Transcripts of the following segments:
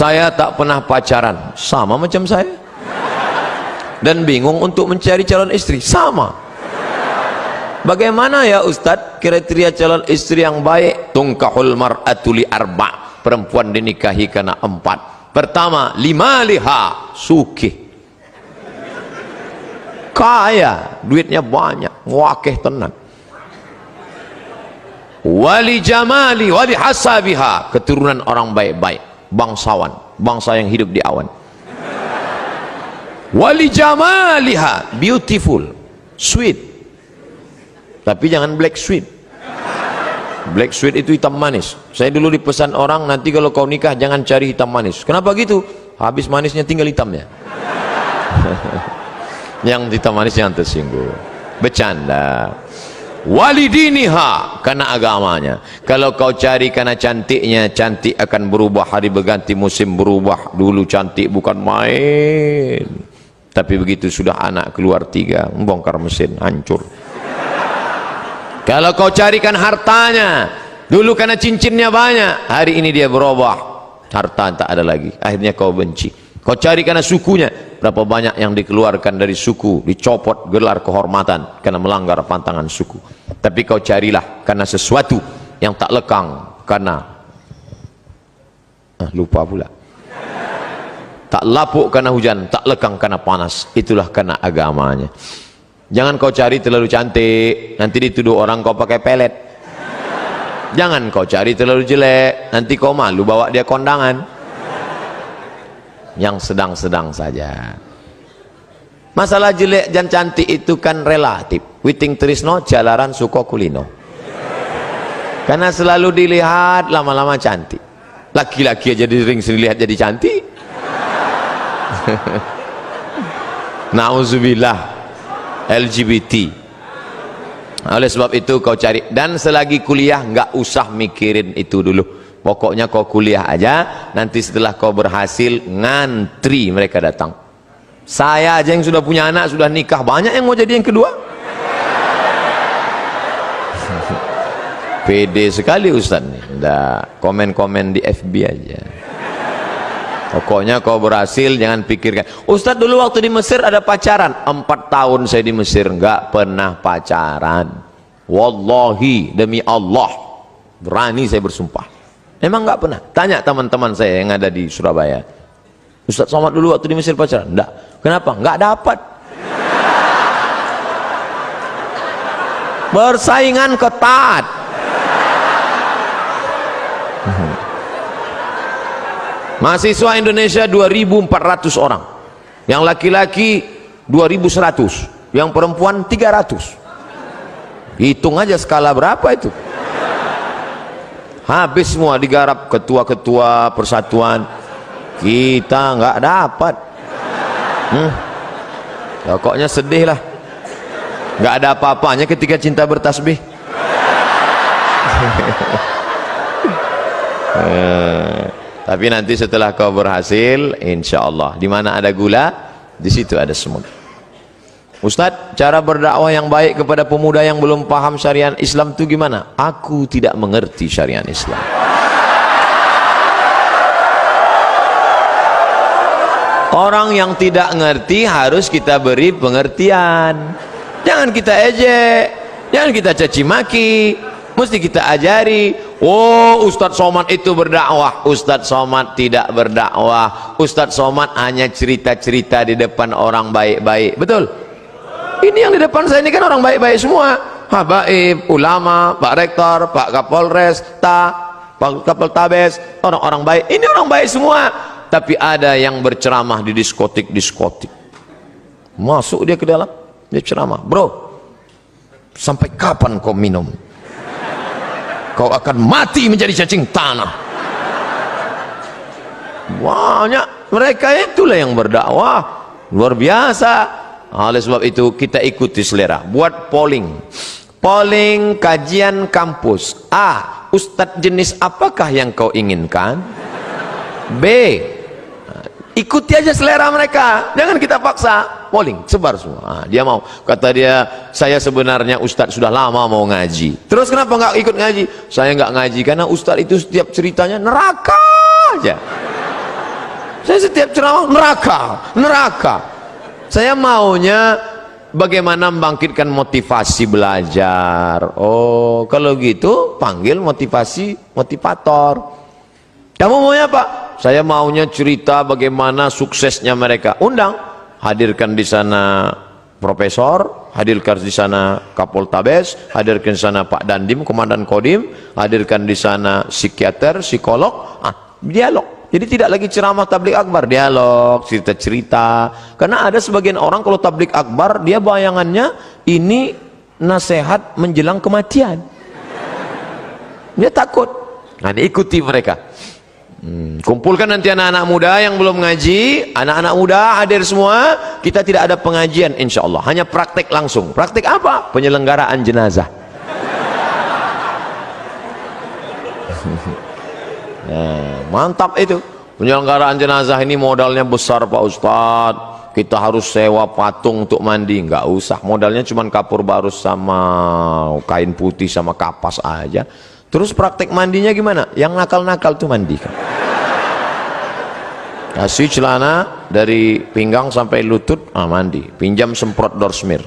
Saya tak pernah pacaran, sama macam saya. Dan bingung untuk mencari calon istri, sama. Bagaimana ya Ustadz kriteria calon istri yang baik? Tungkahul mar'atu li arba', perempuan dinikahi karena 4. Pertama, limaliha, sukih, kaya, duitnya banyak, wakeh tenang. Wali jamali wali hasabiha, keturunan orang baik-baik, bangsawan, bangsa yang hidup di awan. Wali jamaliha, beautiful, sweet, tapi jangan black sweet. Black sweet itu hitam manis. Saya dulu dipesan orang, nanti kalau kau nikah jangan cari hitam manis. Kenapa gitu? Habis manisnya tinggal hitamnya. Yang hitam manis yang tersinggung. Bercanda. Walidiniha, karena agamanya. Kalau kau cari karena cantiknya, cantik akan berubah, hari berganti musim berubah. Dulu cantik bukan main, tapi begitu sudah anak keluar 3, membongkar mesin, hancur. Kalau kau carikan hartanya, dulu karena cincinnya banyak, hari ini dia berubah, harta tak ada lagi, akhirnya kau benci. Kau cari karena sukunya, berapa banyak yang dikeluarkan dari suku, dicopot gelar kehormatan karena melanggar pantangan suku. Tapi kau carilah karena sesuatu yang tak lekang, karena lupa pula, tak lapuk karena hujan, tak lekang karena panas, itulah karena agamanya. Jangan kau cari terlalu cantik, nanti dituduh orang kau pakai pelet. Jangan kau cari terlalu jelek, nanti kau malu bawa dia kondangan. Yang sedang-sedang saja. Masalah jelek dan cantik itu kan relatif. Witing trisno jalaran suko kulino. Karena selalu dilihat lama-lama cantik. Laki-laki aja sering dilihat jadi cantik. Nauzubillah. LGBT. Oleh sebab itu kau cari, dan selagi kuliah nggak usah mikirin itu dulu. Pokoknya kau kuliah aja, nanti setelah kau berhasil ngantri mereka datang. Saya aja yang sudah punya anak, sudah nikah, banyak yang mau jadi yang kedua. Pede sekali Ustaz nih. Nggak, komen-komen di FB aja. Pokoknya kau berhasil, jangan pikirkan. Ustaz dulu waktu di Mesir ada pacaran. 4 tahun saya di Mesir nggak pernah pacaran. Wallahi, demi Allah, berani saya bersumpah. Memang nggak pernah. Tanya teman-teman saya yang ada di Surabaya. Ustaz Somad dulu waktu di Mesir pacaran? Enggak. Kenapa? Nggak dapat. Persaingan ketat. Mahasiswa Indonesia 2.400 orang. Yang laki-laki 2.100. Yang perempuan 300. Hitung aja skala berapa itu. Habis semua digarap ketua-ketua persatuan, kita nggak dapat. Pokoknya sedih lah, nggak ada apa-apanya ketika cinta bertasbih. Tapi nanti setelah kau berhasil, insya Allah, di mana ada gula, di situ ada semut. Ustadz, cara berdakwah yang baik kepada pemuda yang belum paham syariat Islam itu gimana? Aku tidak mengerti syariat Islam. Orang yang tidak ngerti harus kita beri pengertian. Jangan kita ejek, jangan kita caci maki, mesti kita ajari. Oh, Ustadz Somad itu berdakwah. Ustadz Somad tidak berdakwah. Ustadz Somad hanya cerita-cerita di depan orang baik-baik. Betul? Ini yang di depan saya ini kan orang baik-baik semua. Habaib, ulama, Pak Rektor, Pak Kapolres, Pak Kapoltabes, orang-orang baik. Ini orang baik semua. Tapi ada yang berceramah di diskotik-diskotik. Masuk dia ke dalam, dia ceramah. Bro, sampai kapan kau minum? Kau akan mati menjadi cacing tanah. Banyak mereka itulah yang berdakwah. Luar biasa. Oleh sebab itu kita ikuti selera. Buat polling kajian kampus. A, ustadz jenis apakah yang kau inginkan? B, ikuti aja selera mereka, jangan kita paksa. Polling, sebar semua. Dia mau, kata dia, saya sebenarnya ustadz sudah lama mau ngaji. Terus kenapa nggak ikut ngaji? Saya nggak ngaji karena ustadz itu setiap ceritanya neraka aja. Saya setiap ceramah neraka. Saya maunya bagaimana membangkitkan motivasi belajar. Oh, kalau gitu panggil motivator. Kamu maunya apa? Saya maunya cerita bagaimana suksesnya mereka. Undang, hadirkan di sana profesor, hadirkan di sana Kapoltabes, hadirkan di sana Pak Dandim, Komandan Kodim, hadirkan di sana psikiater, psikolog, dialog. Jadi tidak lagi ceramah tablik akbar, dialog, cerita-cerita. Karena ada sebagian orang kalau tablik akbar, dia bayangannya ini nasihat menjelang kematian. Dia takut. Nah, ikuti mereka. Kumpulkan nanti anak-anak muda yang belum ngaji, anak-anak muda hadir semua. Kita tidak ada pengajian insya Allah, hanya praktek langsung. Praktek apa? Penyelenggaraan jenazah. Mantap itu. Penyelenggaraan jenazah ini modalnya besar Pak Ustadz. Kita harus sewa patung untuk mandi. Nggak usah, modalnya cuma kapur barus sama kain putih sama kapas aja. Terus praktek mandinya gimana? Yang nakal-nakal tuh mandikan. Kasih celana dari pinggang sampai lutut, mandi. Pinjam semprot dorsmir,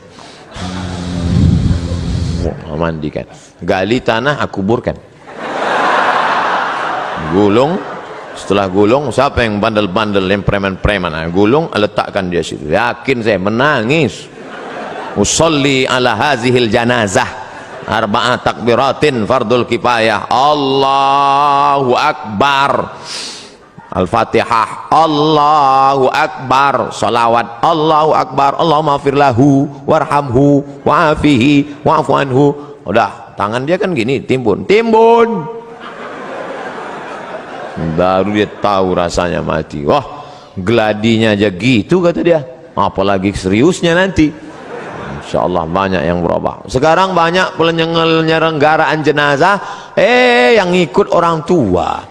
mandikan. Gali tanah, kuburkan. Gulung, setelah gulung, siapa yang bandel-bandel, yang preman-preman, gulung, letakkan dia situ. Yakin saya, menangis. Usolli ala hazihil janazah arba'ah takbiratin fardul kifayah. Allahu Akbar, Al-Fatihah, Allahu Akbar, salawat, Allahu Akbar, Allahumma firlahu warhamhu wa'afihi wa'afu anhu. Udah, tangan dia kan gini, timbun, baru dia tahu rasanya mati. Wah, gladinya aja gitu kata dia, apalagi seriusnya nanti. Insya Allah banyak yang berubah. Sekarang banyak penyelenggaraan jenazah, yang ikut orang tua.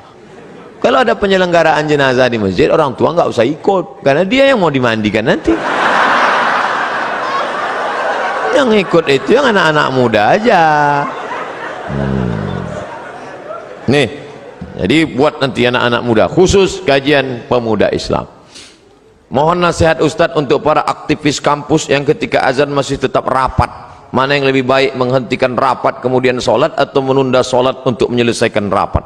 Kalau ada penyelenggaraan jenazah di masjid, orang tua nggak usah ikut, karena dia yang mau dimandikan nanti. Yang ikut itu yang anak-anak muda aja. Nih, jadi buat nanti anak-anak muda, khusus kajian pemuda Islam. Mohon nasihat Ustadz untuk para aktivis kampus yang ketika azan masih tetap rapat. Mana yang lebih baik, menghentikan rapat kemudian sholat atau menunda sholat untuk menyelesaikan rapat?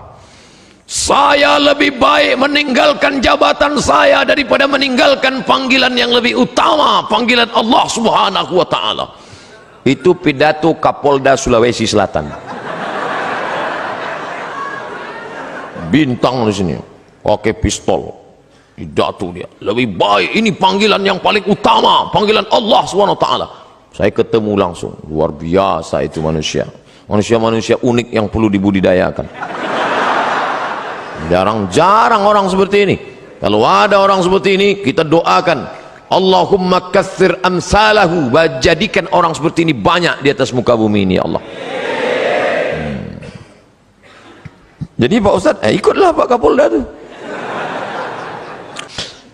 Saya lebih baik meninggalkan jabatan saya daripada meninggalkan panggilan yang lebih utama, panggilan Allah Subhanahu wa Ta'ala. Itu pidato Kapolda Sulawesi Selatan. Bintang di sini, pakai pistol. Pidato dia, lebih baik, ini panggilan yang paling utama, panggilan Allah SWT. Saya ketemu langsung, luar biasa itu manusia unik yang perlu dibudidayakan. Jarang-jarang orang seperti ini. Kalau ada orang seperti ini, kita doakan, Allahumma katsir amsalahu, jadikan orang seperti ini banyak di atas muka bumi ini ya Allah. Jadi Pak Ustadz, ikutlah Pak Kapolda tuh.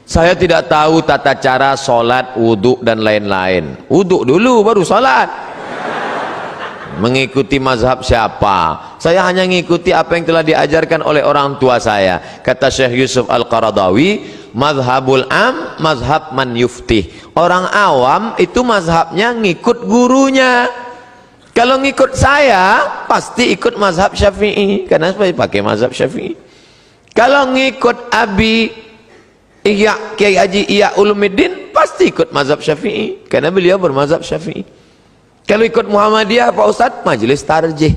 Saya tidak tahu tata cara sholat, wudhu dan lain-lain. Wudhu dulu baru sholat. Mengikuti mazhab siapa? Saya hanya mengikuti apa yang telah diajarkan oleh orang tua saya. Kata Syekh Yusuf Al-Qaradawi, mazhabul am, mazhab man yuftih. Orang awam itu mazhabnya ngikut gurunya. Kalau ngikut saya, pasti ikut mazhab Syafi'i, karena saya pakai mazhab Syafi'i. Kalau ngikut Abi Kiai Haji Ihya Ulumuddin, pasti ikut mazhab Syafi'i, karena beliau bermazhab Syafi'i. Kalau ikut Muhammadiyah Pak Ustadz, majelis tarjih.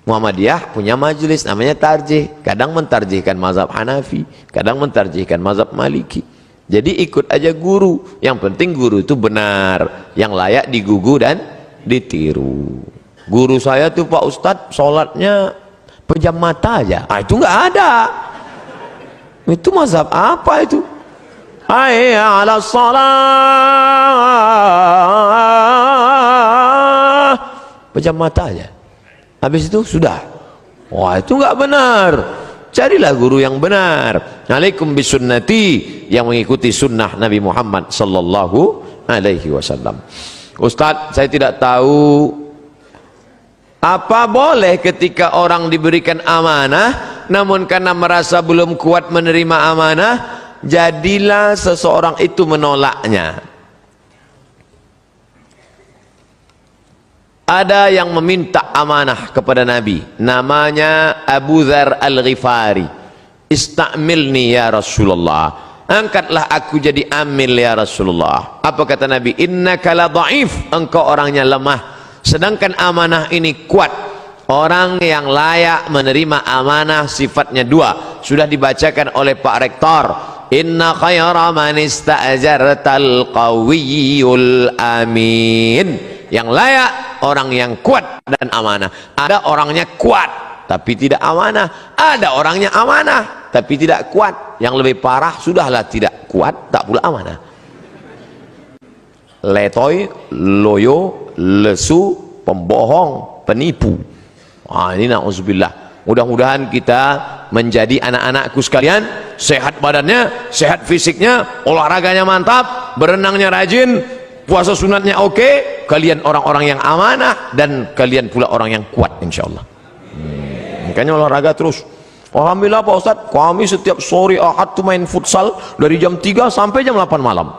Muhammadiyah punya majelis namanya tarjih, kadang mentarjihkan mazhab Hanafi, kadang mentarjihkan mazhab Maliki. Jadi ikut aja guru, yang penting guru itu benar, yang layak digugu dan ditiru. Guru saya tuh Pak Ustadz sholatnya pejam mata aja, itu nggak ada. Itu mazhab apa itu? Hayya 'alas shalah, pejam mata aja, habis itu sudah. Wah, itu nggak benar. Carilah guru yang benar. Alaikum bisunnati, yang mengikuti sunnah Nabi Muhammad sallallahu alaihi wasallam. Ustadz, saya tidak tahu apa boleh ketika orang diberikan amanah namun karena merasa belum kuat menerima amanah, jadilah seseorang itu menolaknya. Ada yang meminta amanah kepada Nabi, namanya Abu Dzar Al-Ghifari. Istamilni ya Rasulullah, angkatlah aku jadi amil ya Rasulullah. Apa kata Nabi? Innaka la dhaif, engkau orangnya lemah, sedangkan amanah ini kuat. Orang yang layak menerima amanah sifatnya dua, sudah dibacakan oleh Pak Rektor. Inna khaira man ista'jartal qawiyyul amin. Yang layak orang yang kuat dan amanah. Ada orangnya kuat tapi tidak amanah, ada orangnya amanah tapi tidak kuat. Yang lebih parah, sudahlah tidak kuat tak pula amanah. Letoy, loyo, lesu, pembohong, penipu. Ini na'udzubillah. Mudah-mudahan kita menjadi anak-anakku sekalian, sehat badannya, sehat fisiknya, olahraganya mantap, berenangnya rajin, puasa sunatnya oke, kalian orang-orang yang amanah, dan kalian pula orang yang kuat insyaallah. Makanya olahraga terus. Alhamdulillah Pak Ustadz, kami setiap sore Ahad tuh main futsal dari jam 3 sampai jam 8 malam.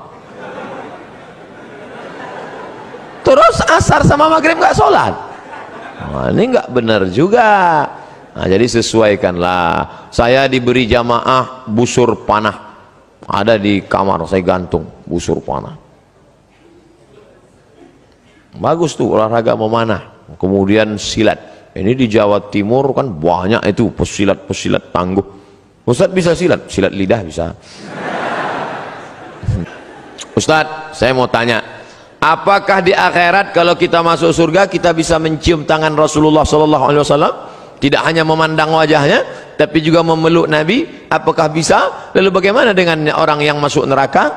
Terus asar sama maghrib nggak sholat. Ini nggak benar juga. Jadi sesuaikanlah. Saya diberi jamaah busur panah, ada di kamar saya gantung busur panah. Bagus tuh olahraga memanah. Kemudian silat. Ini di Jawa Timur kan banyak itu pesilat-pesilat tangguh. Ustadz bisa silat? Silat lidah bisa. Ustadz, saya mau tanya, apakah di akhirat kalau kita masuk surga kita bisa mencium tangan Rasulullah SAW? Tidak hanya memandang wajahnya, tapi juga memeluk Nabi. Apakah bisa? Lalu bagaimana dengan orang yang masuk neraka?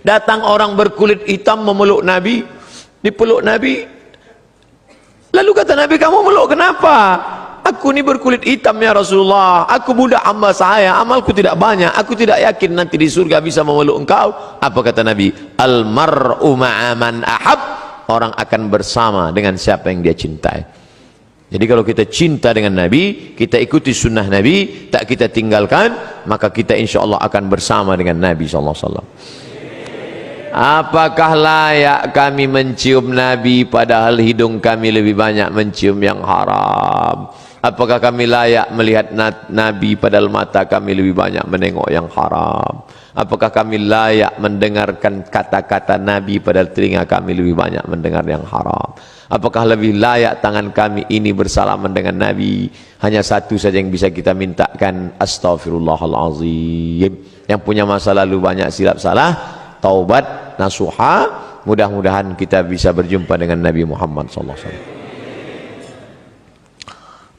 Datang orang berkulit hitam memeluk Nabi, dipeluk Nabi. Lalu kata Nabi, kamu meluk kenapa? Aku ini berkulit hitam ya Rasulullah, aku budak hamba saya, amalku tidak banyak, aku tidak yakin nanti di surga bisa memeluk engkau. Apa kata Nabi? Al-mar'u ma'aman ahab, orang akan bersama dengan siapa yang dia cintai. Jadi kalau kita cinta dengan Nabi, kita ikuti sunnah Nabi, tak kita tinggalkan, maka kita insya Allah akan bersama dengan Nabi SAW. Apakah layak kami mencium Nabi padahal hidung kami lebih banyak mencium yang haram? Apakah kami layak melihat Nabi padahal mata kami lebih banyak menengok yang haram? Apakah kami layak mendengarkan kata-kata Nabi padahal telinga kami lebih banyak mendengar yang haram? Apakah lebih layak tangan kami ini bersalaman dengan Nabi? Hanya satu saja yang bisa kita mintakan, astaghfirullahalazim. Yang punya masa lalu banyak silap salah, taubat nasuha, mudah-mudahan kita bisa berjumpa dengan Nabi Muhammad SAW.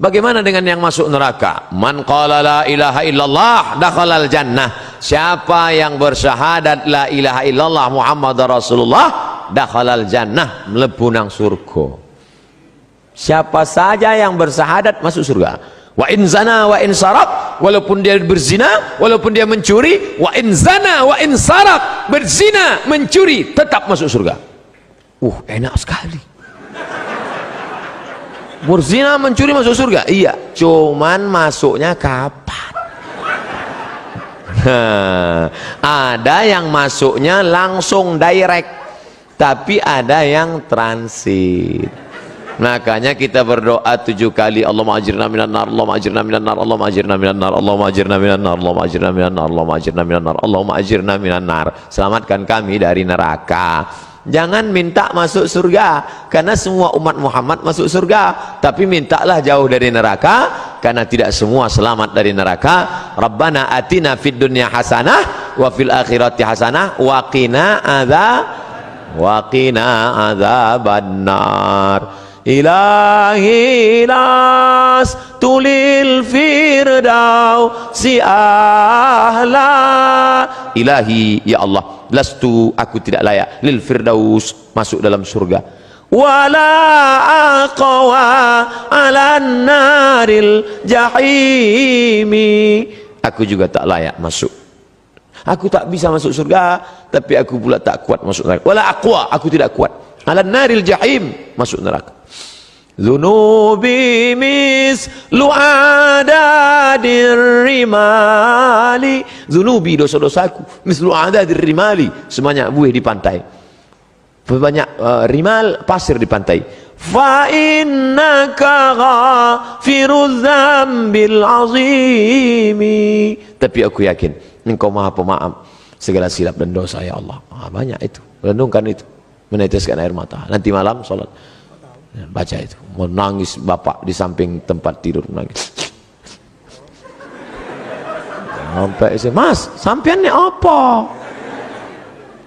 Bagaimana dengan yang masuk neraka? Man qala la ilaha illallah dakhalal jannah. Siapa yang bersyahadat la ilaha illallah Muhammad Rasulullah, dakhalal jannah, mlebu nang surga. Siapa saja yang bersyahadat masuk surga. Wa in zana wa in sarak, walaupun dia berzina, walaupun dia mencuri, wa in zana wa in sarak, berzina, mencuri, tetap masuk surga. Enak sekali. Berzina, mencuri masuk surga? Iya, cuman masuknya kapan? Ada yang masuknya langsung direct, tapi ada yang transit. Makanya kita berdoa 7 kali, Allahumma ajirna minan nar, Allahumma ajirna minan nar, Allahumma ajirna minan nar, Allahumma ajirna minan nar, Allahumma ajirna minan nar, Allahumma ajirna minan nar, Allahumma ajirna minan nar. Selamatkan kami dari neraka. Jangan minta masuk surga, karena semua umat Muhammad masuk surga, tapi mintalah jauh dari neraka, karena tidak semua selamat dari neraka. Rabbana atina fid dunya hasanah wa fil akhirati hasanah wa qina adzabannar. Ilahi las tulil firdausi ahla. Ilahi, ya Allah, lastu, aku tidak layak, lil firdaus, masuk dalam surga. Wala aqwa ala naril jahimi, aku juga tak layak masuk. Aku tak bisa masuk surga, tapi aku pula tak kuat masuk neraka. Wala aqwa, aku tidak kuat ala naril jahim, masuk neraka. Zunubi mislu adadir rimali. Zunubi, dosa-dosaku, mislu adadir rimali, sebanyak buih di pantai. Banyak rimal, pasir di pantai. Fa innaka ghafiruz dzambil azimi. Tapi aku yakin Engkau Maha Pemaaf segala silap dan dosa, ya Allah. Banyak itu. Renungkan itu, meneteskan air mata. Nanti malam sholat baca itu. Menangis bapak di samping tempat tidur, menangis. Sampai Mas, sampeannya apa?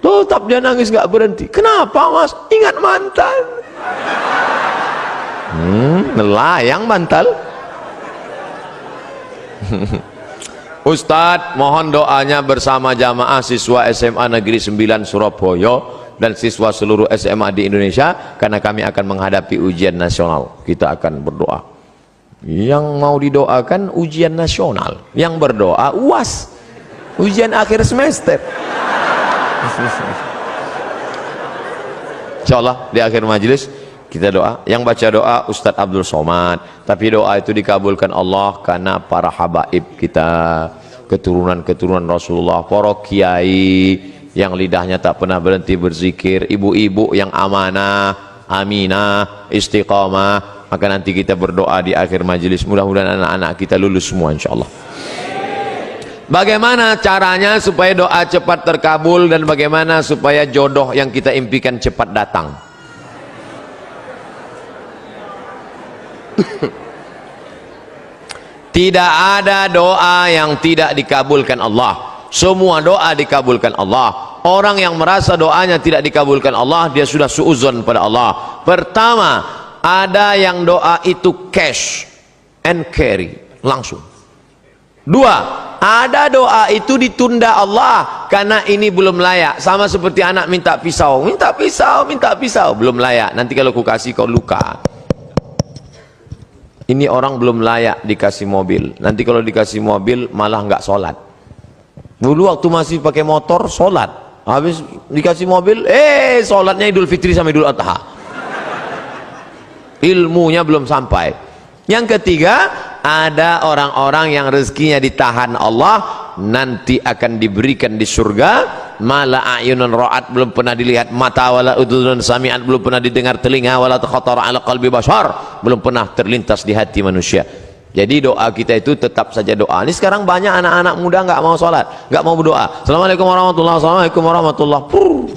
Tetap dia nangis gak berhenti. Kenapa Mas? Ingat mantan. Melayang bantal. Ustadz, mohon doanya bersama jamaah siswa SMA Negeri 9 Surabaya dan siswa seluruh SMA di Indonesia, karena kami akan menghadapi ujian nasional. Kita akan berdoa. Yang mau didoakan ujian nasional, yang berdoa UAS, ujian akhir semester. Insyaallah di akhir majelis kita doa. Yang baca doa Ustadz Abdul Somad, tapi doa itu dikabulkan Allah karena para habaib kita, keturunan-keturunan Rasulullah, para kiai yang lidahnya tak pernah berhenti berzikir, ibu-ibu yang amanah, aminah, istiqamah. Maka nanti kita berdoa di akhir majelis, mudah-mudahan anak-anak kita lulus semua insyaallah. Bagaimana caranya supaya doa cepat terkabul dan bagaimana supaya jodoh yang kita impikan cepat datang? Tidak ada doa yang tidak dikabulkan Allah. Semua doa dikabulkan Allah. Orang yang merasa doanya tidak dikabulkan Allah, dia sudah suudzon pada Allah. Pertama, ada yang doa itu cash and carry, langsung. Dua, ada doa itu ditunda Allah karena ini belum layak. Sama seperti anak minta pisau, minta pisau, minta pisau, belum layak. Nanti kalau ku kasih kau luka. Ini orang belum layak dikasih mobil. Nanti kalau dikasih mobil malah nggak sholat. Dulu waktu masih pakai motor sholat, habis dikasih mobil, sholatnya Idul Fitri sama Idul Adha. Ilmunya belum sampai. Yang ketiga, ada orang-orang yang rezekinya ditahan Allah, nanti akan diberikan di surga. Mala a'yunun ra'at, belum pernah dilihat mata, wala udhunun sami'at, belum pernah didengar telinga, wala takhatara ala qalbi bashar, belum pernah terlintas di hati manusia. Jadi doa kita itu tetap saja doa. Ini sekarang banyak anak-anak muda nggak mau sholat, nggak mau berdoa. Assalamualaikum warahmatullahi wabarakatuh. Assalamualaikum warahmatullahi wabarakatuh.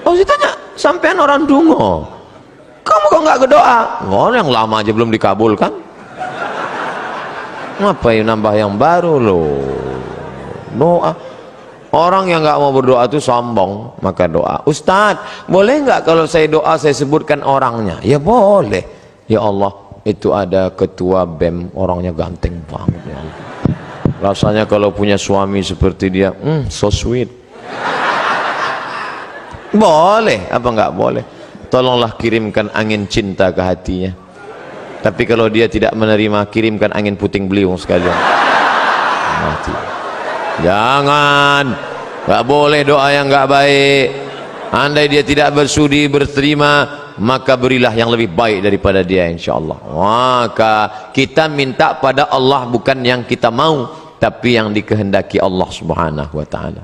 Oh, ditanya, sampean orang dungo, kamu kok nggak berdoa? Oh, yang lama aja belum dikabulkan. Ngapain nambah yang baru loh? Doa. Orang yang nggak mau berdoa itu sombong, maka doa. Ustadz, boleh nggak kalau saya doa saya sebutkan orangnya? Ya boleh. Ya Allah, itu ada ketua BEM, orangnya ganteng banget ya. Rasanya kalau punya suami seperti dia, so sweet. Boleh, apa nggak boleh? Tolonglah kirimkan angin cinta ke hatinya. Tapi kalau dia tidak menerima, kirimkan angin puting beliung sekalian. Mati. Jangan, nggak boleh doa yang nggak baik. Andai dia tidak bersudi berterima, maka berilah yang lebih baik daripada dia insyaallah. Maka kita minta pada Allah bukan yang kita mau, tapi yang dikehendaki Allah subhanahu wa ta'ala.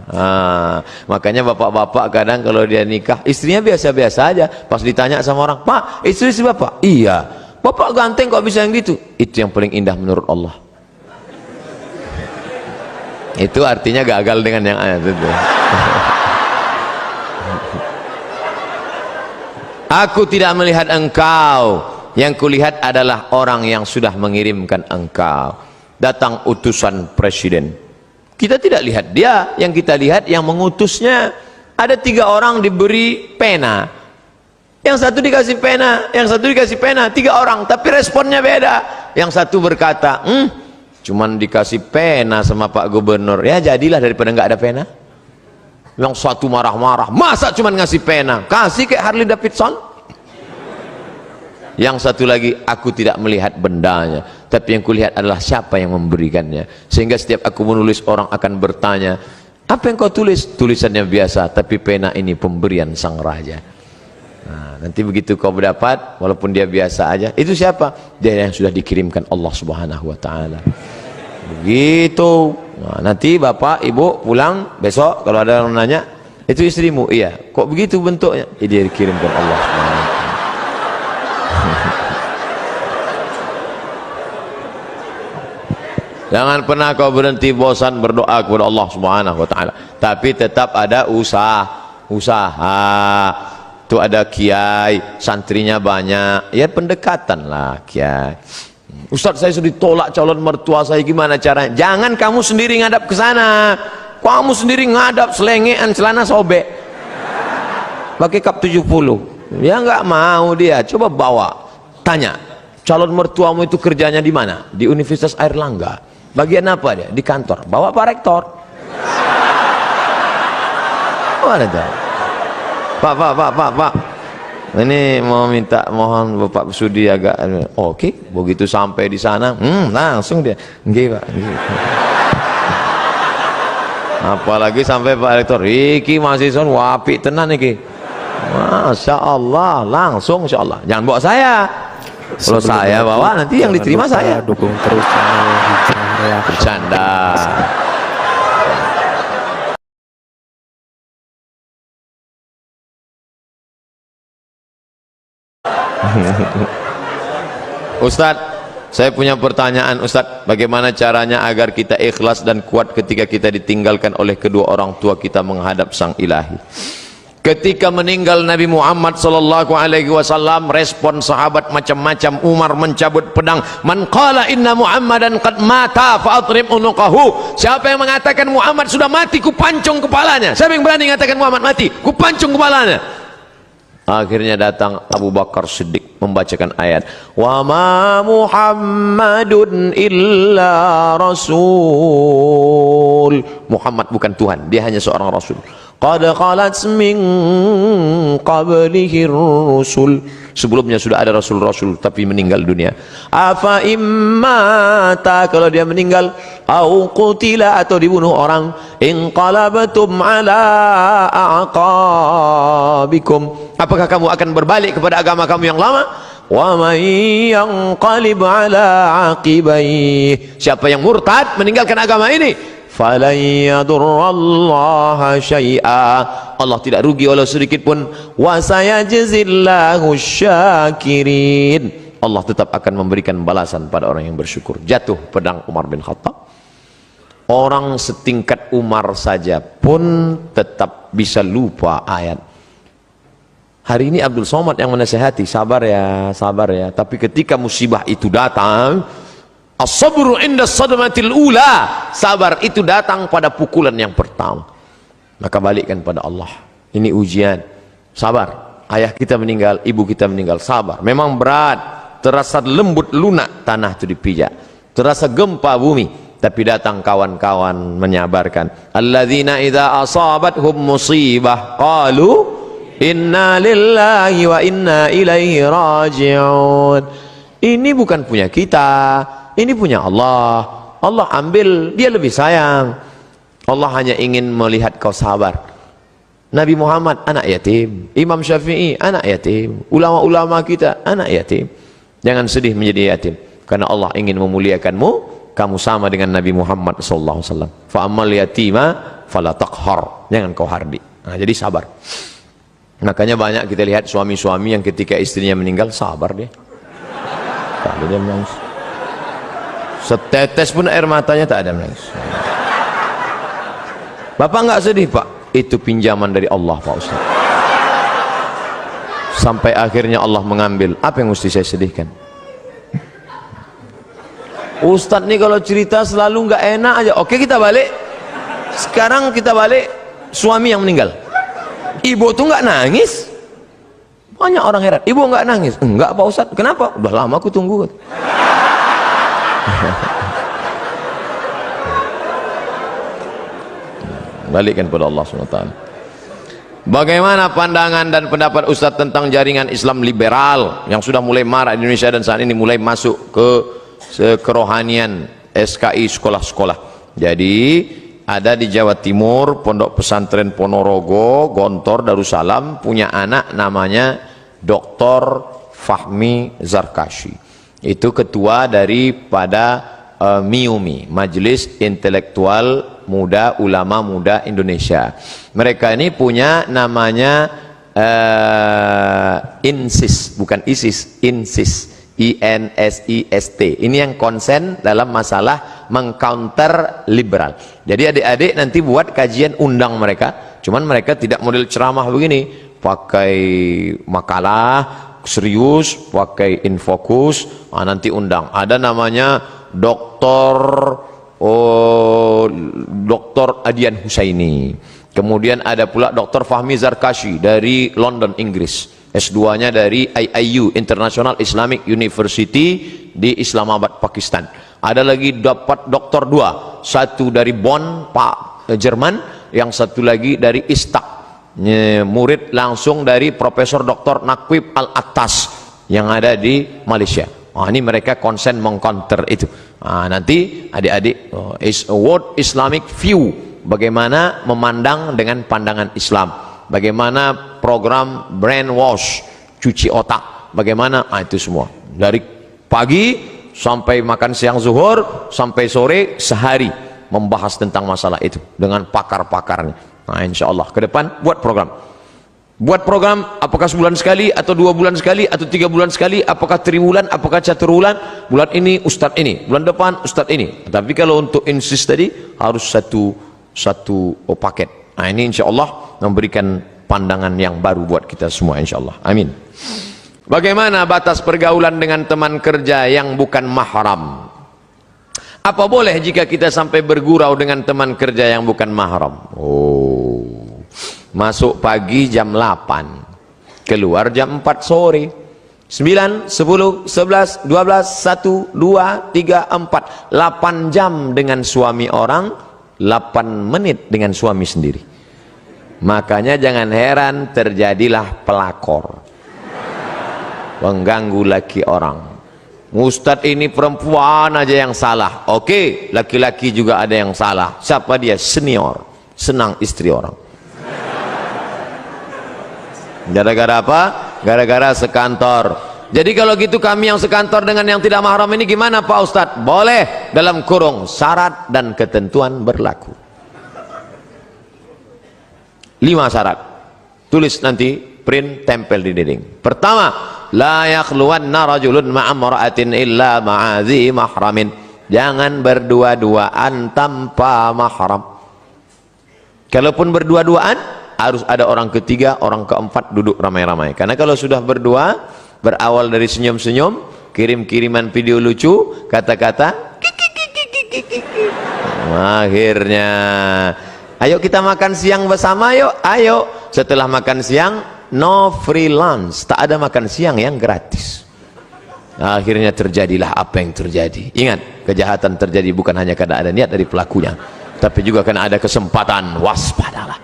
Makanya bapak-bapak kadang kalau dia nikah, istrinya biasa-biasa aja. Pas ditanya sama orang, Pak, istri bapak? Iya. Bapak ganteng kok bisa yang gitu? Itu yang paling indah menurut Allah. Itu artinya gagal dengan yang ayat itu. Aku tidak melihat engkau, yang kulihat adalah orang yang sudah mengirimkan engkau. Datang utusan presiden, kita tidak lihat dia, yang kita lihat yang mengutusnya. Ada 3 orang diberi pena, yang satu dikasih pena, yang satu dikasih pena, 3 orang, tapi responnya beda. Yang satu berkata, cuman dikasih pena sama Pak Gubernur, ya jadilah daripada nggak ada pena. Yang satu marah-marah, masa cuman ngasih pena, kasih kayak Harley Davidson. Yang satu lagi, aku tidak melihat bendanya, tapi yang kulihat adalah siapa yang memberikannya. Sehingga setiap aku menulis, orang akan bertanya, apa yang kau tulis? Tulisannya biasa, tapi pena ini pemberian sang raja. Nah, nanti begitu kau berdapat, walaupun dia biasa aja, itu siapa? Dia yang sudah dikirimkan Allah Subhanahu wa taala. Begitu. Nah, nanti bapak, ibu pulang besok kalau ada yang nanya, itu istrimu? Iya. Kok begitu bentuknya? Dia dikirimkan Allah Subhanahu wa taala. Jangan pernah kau berhenti bosan berdoa kepada Allah Subhanahu wa taala. Tapi tetap ada usaha. Itu ada kiai, santrinya banyak. Ya pendekatan lah kiai. Ustaz, saya sudah ditolak calon mertua saya, gimana caranya? Jangan kamu sendiri ngadap ke sana. Kamu sendiri ngadap selengean celana sobek. Pakai kap 70. Ya enggak mau dia. Coba bawa. Tanya, calon mertuamu itu kerjanya di mana? Di Universitas Airlangga. Bagian apa dia? Di kantor. Bawa Pak Rektor. Mana dah? Pak. Ini mau minta, mohon Bapak Sudi agak. Oke, begitu sampai di sana, langsung dia. Nggih, Pak. Nggih. Apalagi sampai Pak Rektor, iki mahasiswa wapi tenan iki. Masya Allah, langsung Insya Allah. Jangan bawa saya. Kalau saya bawa nanti yang diterima saya. Dukung terus channel Hijrah Reaksi. Bercanda. Ustadz, saya punya pertanyaan Ustadz, bagaimana caranya agar kita ikhlas dan kuat ketika kita ditinggalkan oleh kedua orang tua kita menghadap Sang Ilahi? Ketika meninggal Nabi Muhammad sallallahu alaihi wasallam, respon sahabat macam-macam. Umar mencabut pedang, man qala inna Muhammadan qad mata fa atrib unuqahu. Siapa yang mengatakan Muhammad sudah mati, ku pancung kepalanya. Siapa yang berani mengatakan Muhammad mati, ku pancung kepalanya. Akhirnya datang Abu Bakar Siddiq membacakan ayat, wa ma Muhammadun illa rasul. Muhammad bukan Tuhan, dia hanya seorang rasul. Qad khalat min qablihi rusul. Sebelumnya sudah ada rasul-rasul tapi meninggal dunia. Afa immata, kalau dia meninggal, au qutila, atau dibunuh orang, inqalabatum ala aqabikum, apakah kamu akan berbalik kepada agama kamu yang lama? Wa may yanqalib ala aqibaihi, siapa yang murtad meninggalkan agama ini, falan yadurrallaha syai'a, Allah tidak rugi oleh sedikit pun. Wa sayajzillahu syakirin, Allah tetap akan memberikan balasan pada orang yang bersyukur. Jatuh pedang Umar bin Khattab. Orang setingkat Umar saja pun tetap bisa lupa ayat. Hari ini Abdul Somad yang menasihati, sabar ya, tapi ketika musibah itu datang, as-sabru inda sadmatil ula, sabar itu datang pada pukulan yang pertama, maka balikkan pada Allah. Ini ujian, sabar. Ayah kita meninggal, ibu kita meninggal, sabar. Memang berat, terasa lembut lunak tanah itu dipijak, terasa gempa bumi, tapi datang kawan-kawan menyabarkan. Alladzina idza asabathum musibah qalu inna lillahi wa inna ilaihi raji'un. Ini bukan punya kita, ini punya Allah. Allah ambil, dia lebih sayang. Allah hanya ingin melihat kau sabar. Nabi Muhammad anak yatim, Imam Syafi'i anak yatim, ulama-ulama kita anak yatim. Jangan sedih menjadi yatim, karena Allah ingin memuliakanmu. Kamu sama dengan Nabi Muhammad sallallahu alaihi wasallam. Fa ammal yatima fala taqhar, jangan kau hardi. Nah, jadi sabar. Makanya banyak kita lihat suami-suami yang ketika istrinya meninggal sabar dia. Tak ada dia menangis. Setetes pun air matanya tak ada menangis. Bapak enggak sedih, Pak? Itu pinjaman dari Allah, Pak Ustaz. Sampai akhirnya Allah mengambil. Apa yang mesti saya sedihkan? Ustaz nih kalau cerita selalu enggak enak aja. Oke, kita balik. Sekarang kita balik, suami yang meninggal. Ibu tuh enggak nangis. Banyak orang heran, ibu enggak nangis. Enggak, Pak Ustaz. Kenapa? Udah lama aku tunggu. Balikkan pada Allah SWT. Bagaimana pandangan dan pendapat Ustaz tentang jaringan Islam liberal yang sudah mulai marak di Indonesia dan saat ini mulai masuk ke kerohanian SKI sekolah-sekolah. Jadi ada di Jawa Timur Pondok Pesantren Ponorogo, Gontor, Darussalam punya anak namanya Dr. Fahmi Zarkashi. Itu ketua daripada MIUMI, Majelis Intelektual Muda Ulama Muda Indonesia. Mereka ini punya namanya INSIS, bukan ISIS, INSIS, INSIST. Ini yang konsen dalam masalah mengcounter liberal. Jadi adik-adik nanti buat kajian, undang mereka. Cuman mereka tidak model ceramah begini, pakai makalah serius, pakai infokus. Nanti undang. Ada namanya Dr. Adian Husaini. Kemudian ada pula Dr. Fahmi Zarkashi dari London, Inggris. S2-nya dari IIU, International Islamic University di Islamabad, Pakistan. Ada lagi dapat doktor 2, satu dari Bonn, Jerman, yang satu lagi dari Istak. Murid langsung dari Profesor Dr. Naqib Al-Attas yang ada di Malaysia. Ini mereka konsen mengcounter itu. Nanti adik-adik is a world Islamic view, bagaimana memandang dengan pandangan Islam, bagaimana program brainwash, cuci otak, bagaimana itu semua dari pagi sampai makan siang zuhur sampai sore sehari membahas tentang masalah itu dengan pakar-pakarnya. Insyaallah ke depan buat program, apakah sebulan sekali atau 2 bulan sekali atau 3 bulan sekali, apakah triwulan, apakah caturwulan, bulan ini ustadz ini, bulan depan ustadz ini. Tapi kalau untuk insist tadi harus satu paket. Ini insyaallah memberikan pandangan yang baru buat kita semua insyaallah. Amin. Bagaimana batas pergaulan dengan teman kerja yang bukan mahram? Apa boleh jika kita sampai bergurau dengan teman kerja yang bukan mahram? Masuk pagi jam 8, keluar jam 4 sore, 9, 10, 11, 12, 1, 2, 3, 4, 8 jam dengan suami orang, 8 menit dengan suami sendiri. Makanya jangan heran terjadilah pelakor, mengganggu laki orang. Ustadz ini perempuan aja yang salah. Oke, laki-laki juga ada yang salah. Siapa dia? Senior, senang istri orang. Gara-gara apa? Gara-gara sekantor. Jadi kalau gitu kami yang sekantor dengan yang tidak mahram ini gimana Pak Ustadz? Boleh, dalam kurung syarat dan ketentuan berlaku. 5 syarat. Tulis nanti, print, tempel di dinding. Pertama, la yakhluwanna rajulun ma'amra'atin illa ma'adhi mahramin. Jangan berdua-duaan tanpa mahram. Kalaupun berdua-duaan harus ada orang ketiga, orang keempat duduk ramai-ramai. Karena kalau sudah berdua, berawal dari senyum-senyum, kirim-kiriman video lucu, kata-kata, akhirnya ayo kita makan siang bersama yuk, ayo. Setelah makan siang, no free lunch, tak ada makan siang yang gratis. Akhirnya terjadilah apa yang terjadi. Ingat, kejahatan terjadi bukan hanya karena ada niat dari pelakunya, tapi juga karena ada kesempatan. Waspadalah.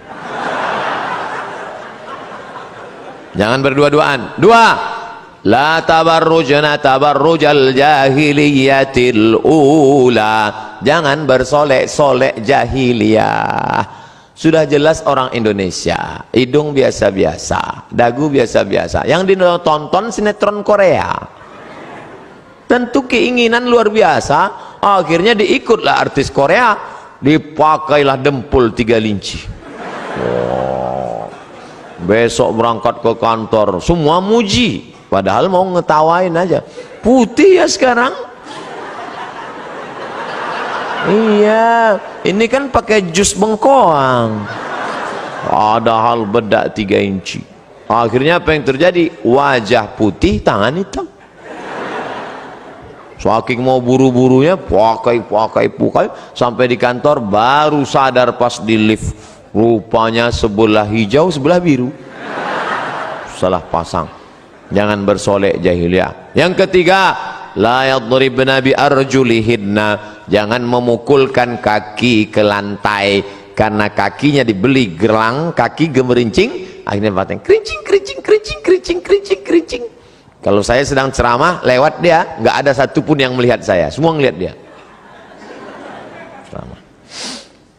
Jangan berdua-duaan. 2, la tabarrujna tabarrujal jahiliyatil ula. Jangan bersolek-solek jahiliyah. Sudah jelas orang Indonesia, hidung biasa-biasa, dagu biasa-biasa. Yang ditonton sinetron Korea. Tentu keinginan luar biasa, akhirnya diikutlah artis Korea, dipakailah dempul 3 linci. Besok berangkat ke kantor, semua muji, padahal mau ngetawain aja. Putih ya sekarang. Iya, ini kan pakai jus bengkoang, padahal bedak 3 inci. Akhirnya apa yang terjadi? Wajah putih, tangan hitam. Saking mau buru-burunya, pakai, sampai di kantor baru sadar pas di lift, rupanya sebelah hijau, sebelah biru. Salah pasang. Jangan bersolek jahiliyah. Yang ketiga, la yadribna bi arjulihinna. Jangan memukulkan kaki ke lantai karena kakinya dibeli gelang, kaki gemerincing, akhirnya batang kerincing. Kalau saya sedang ceramah lewat dia, nggak ada satupun yang melihat saya, semua ngelihat dia.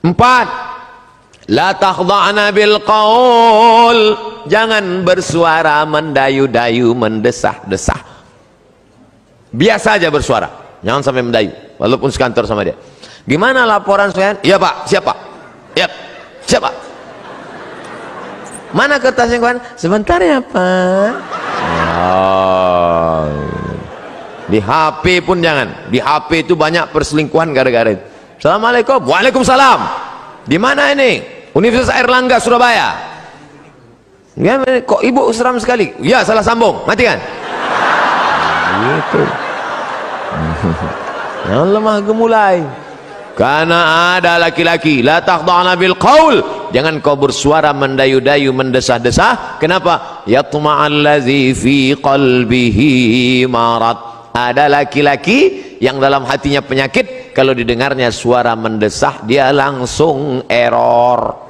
4, La takhda'na bil qaul, jangan bersuara mendayu-dayu, mendesah-desah. Biasa aja bersuara, jangan sampai mendayu walaupun sekantor sama dia. Gimana laporan Sufyan? Iya Pak, siapa? Iya, siapa? Mana kertasnya kawan? Sebentar ya Pak. Oh. Di HP pun jangan. Di HP itu banyak perselingkuhan gara-gara itu. Assalamualaikum. Waalaikumsalam. Di mana ini? Universitas Airlangga Surabaya. Ya, kok ibu seram sekali? Ya, salah sambung. Matikan. Gitu. Yang lemah gemulai. Karena ada laki-laki, la takhda'na bil qaul, jangan kau bersuara mendayu-dayu, mendesah-desah. Kenapa? Yatma'allazi fi qalbihi marad. Ada laki-laki yang dalam hatinya penyakit, kalau didengarnya suara mendesah dia langsung error.